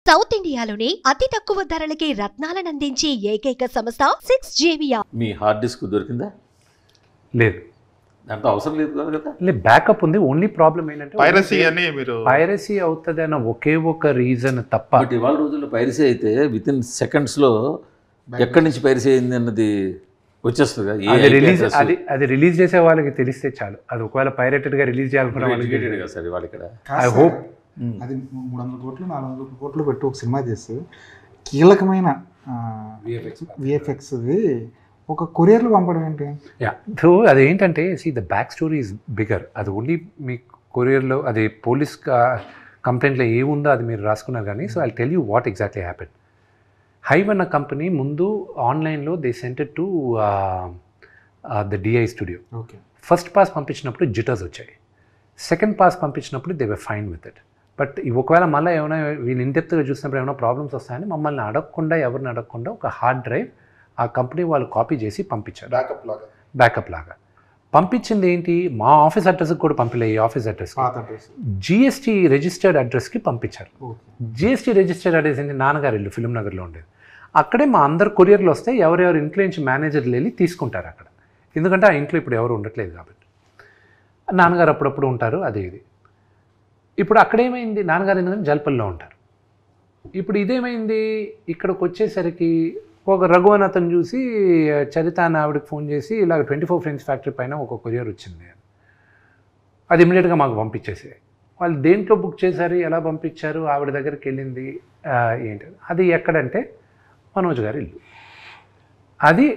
South ఇండియాలోనే అతి తక్కువ ధరలకి రత్నాలను అందించే ఏకైక సంస్థ 6JVR. మీ హార్డ్ డిస్క్ దొరికిందా? లేదు, దాంట్లో అవసరం లేదు కదా. లేదు, బ్యాకప్ ఉంది. ఓన్లీ ప్రాబ్లం ఏంటంటే పైరసీ అవుతుంది అన్న ఒకే ఒక రీజన్ తప్ప. బట్ ఇవాళ రోజుల్లో పైరసీ అయితే విత్ ఇన్ సెకండ్స్లో ఎక్కడి నుంచి పైరసీ అయింది అన్నది వచ్చేస్తుంది. అది రిలీజ్ చేసే వాళ్ళకి తెలిస్తే చాలు. అది ఒకవేళ పైరేటెడ్ గా రిలీజ్ చేయాలనుకున్న వాళ్ళకి సరే వాళ్ళు ఇక్కడ ఐ హోప్ అది 300 కోట్లు 400 కోట్లు పెట్టి ఒక సినిమా చేస్తే కీలకమైన విఎఫ్ఎక్స్ది ఒక కొరియర్లు పంపడం ఏంటి? సో అదేంటంటే the back story is bigger. అది ఓన్లీ మీ కొరియర్లో అది పోలీస్ కంప్లైంట్లో ఏముందో అది మీరు రాసుకున్నారు కానీ. So I tell you what exactly happen. Hive అన్న కంపెనీ ముందు ఆన్లైన్లో they sented to the DI studio. Okay, first pass పంపించినప్పుడు జిటర్స్ వచ్చాయి. సెకండ్ పాస్ పంపించినప్పుడు they were fine with it. But ఒకవేళ మళ్ళీ ఏమైనా వీళ్ళు ఇంటెప్త్గా చూసినప్పుడు ఏమైనా ప్రాబ్లమ్స్ వస్తాయని మమ్మల్ని అడగకుండా, ఎవరిని అడగకుండా ఒక హార్డ్ డ్రైవ్ ఆ కంపెనీ వాళ్ళు కాపీ చేసి పంపించారు. బ్యాకప్ లాగా పంపించింది ఏంటి, మా ఆఫీస్ అడ్రస్కి కూడా పంపించలేదు. ఈ ఆఫీస్ అడ్రస్ జిఎస్టీ రిజిస్టర్డ్ అడ్రస్కి పంపించారు. జిఎస్టీ రిజిస్టర్డ్ అడ్రస్ ఏంటి, నాన్నగారి ఇల్లు ఫిల్మ్ నగర్లో ఉండేది. అక్కడే మా అందరు కొరియర్లు వస్తే ఎవరెవరు ఇంట్లో నుంచి మేనేజర్లు వెళ్ళి తీసుకుంటారు అక్కడ. ఎందుకంటే ఆ ఇంట్లో ఇప్పుడు ఎవరు ఉండట్లేదు కాబట్టి. నాన్నగారు అప్పుడప్పుడు ఉంటారు, అది ఇది. ఇప్పుడు అక్కడేమైంది, నాన్నగారు ఎందుకంటే జల్పల్లో ఉంటారు. ఇప్పుడు ఇదేమైంది, ఇక్కడికి వచ్చేసరికి ఒక రఘువన్ అతను చూసి చరిత అని ఆవిడకి ఫోన్ చేసి ఇలాగ 24 ఫ్రెండ్స్ ఫ్యాక్టరీ పైన ఒక కొరియర్ వచ్చింది. అది ఇమీడియట్గా మాకు పంపించేసి, వాళ్ళు దేంట్లో బుక్ చేశారు, ఎలా పంపించారు, ఆవిడ దగ్గరికి వెళ్ళింది ఏంటి, అది ఎక్కడంటే మనోజ్ గారి ఇల్లు. అది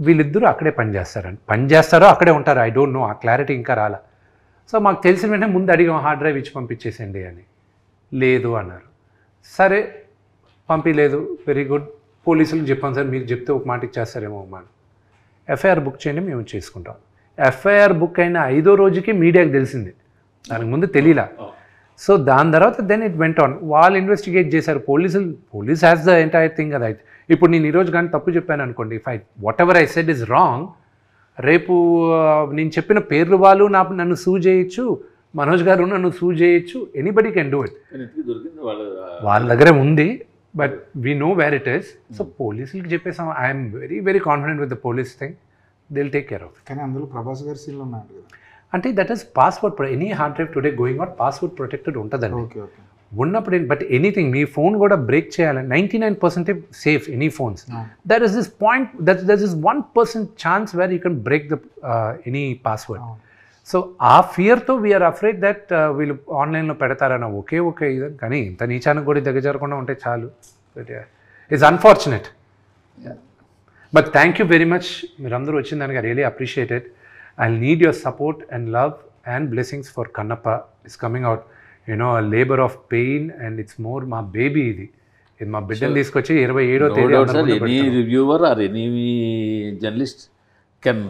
వీళ్ళిద్దరూ అక్కడే పనిచేస్తారో అక్కడే ఉంటారు. ఐ డోంట్ నో, ఆ క్లారిటీ ఇంకా రాలా. సో మాకు తెలిసిన వెంటనే ముందు అడిగాం హార్డ్ డ్రైవ్ ఇచ్చి పంపించేసేయండి అని. లేదు అన్నారు. సరే పంపించలేదు, వెరీ గుడ్. పోలీసులకు చెప్పాను సార్, మీకు చెప్తే ఒక మాట ఇచ్చేస్తారేమో అమ్మా. ఎఫ్ఐఆర్ బుక్ చేయండి, మేము చేసుకుంటాం. ఎఫ్ఐఆర్ బుక్ అయిన 5వ రోజుకి మీడియాకి తెలిసింది, దానికి ముందు తెలియలా. సో దాని తర్వాత దెన్ ఇట్ వెంట్ ఆన్. వాళ్ళు ఇన్వెస్టిగేట్ చేశారు. Police has the entire thing. అది అయితే ఇప్పుడు నేను ఈరోజు కానీ తప్పు చెప్పాను అనుకోండి, if what ever I said is wrong, రేపు నేను చెప్పిన పేర్లు వాళ్ళు నన్ను సూ చేయొచ్చు, మనోజ్ గారు నన్ను సూ చేయొచ్చు, ఎనీబడి కెన్ డూ ఇట్. వాళ్ళ దగ్గరే ఉంది, but we know where it is. So పోలీసులకి చెప్పేసాం. I'm very very confident with the police thing, they will take care of. కానీ అందులో ప్రభాస్ గారి సీన్లు ఉన్నాయి కదా, అంటే that is password. Any hard drive today going out password protected ఉంటుందండి. ఉన్నప్పుడు బట్ ఎనీథింగ్ మీ ఫోన్ కూడా బ్రేక్ చేయాలని 99% safe any phones. There is this point, there is 1% chance where you can break the any password. So ఆ ఫియర్తో we are afraid that వీళ్ళు ఆన్లైన్లో పెడతారన్న ఒకే ఇది. కానీ ఇంత నీచానికి కూడా దిగజారకుండా ఉంటే చాలు. It's unfortunate. But thank you very much, మీరందరూ వచ్చిన దానికి I really appreciate it. I'll need your support and love and blessings for Kannappa. It's coming out, a labor of pain, and it's more my baby. ఇది మా బిడ్డను తీసుకొచ్చి 27వ తేదీ. Any reviewer or any journalist can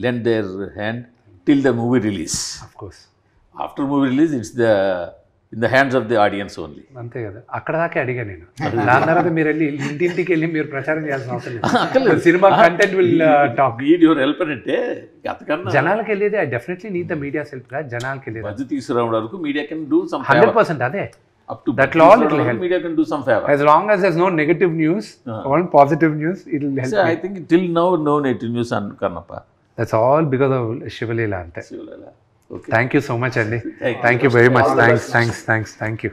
lend their hand till the movie release. Of course. After movie release, it's in the hands of the audience only. అంతే కదా, అక్కడ దాకా అడిగా నేను. దాని తర్వాత మీరు వెళ్ళి ఇంటింటికి వెళ్ళి మీరు ప్రచారం చేయాల్సిన అవసరం లేదు. Cinema content will talk. Need your help అంటే జనాలకు వెళ్ళేది. I definitely need the media help. జనాలకు వెళ్ళేది మధ్య తీసుకురావడం వరకు మీడియా కెన్ డూ సమ్ 100%. అదే up to that all it will help. Media can do some favor as long as there's no negative news, only positive news, it will help. So I think till now no negative news on Kannappa. That's all because of Shivalila ante. Okay, thank you so much Andy. Thank you very much. Thanks. Thank you.